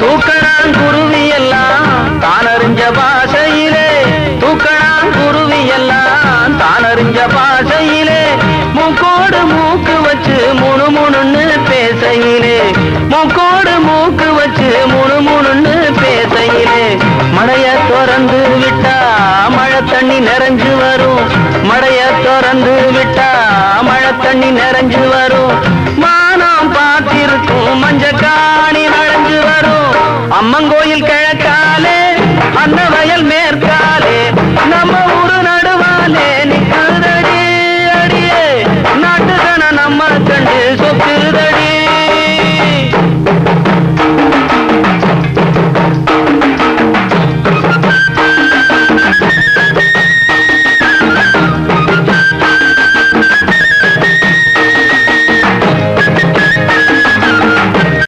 தூக்கணாங்குருவி எல்லாம் தானறிஞ்ச பாஷையிலே, தூக்கணாங்குருவி எல்லாம் தானறிஞ்ச பாஷையிலே, மூக்கோடு மூக்கு வச்சு முணுமுணுன்னு பேசையிலே, மூக்கோடு மூக்கு வச்சு முணுமுணுன்னு பேசையிலே, மழைய திறந்து விட்டா மழை தண்ணி நிறைஞ்சு வரும், மழைய திறந்து விட்டா மழை தண்ணி நிறைஞ்சு வரும், மானம் பார்த்திருக்கும் மஞ்சக்காணி நனைஞ்சு வரும், அம்மங்கோயில்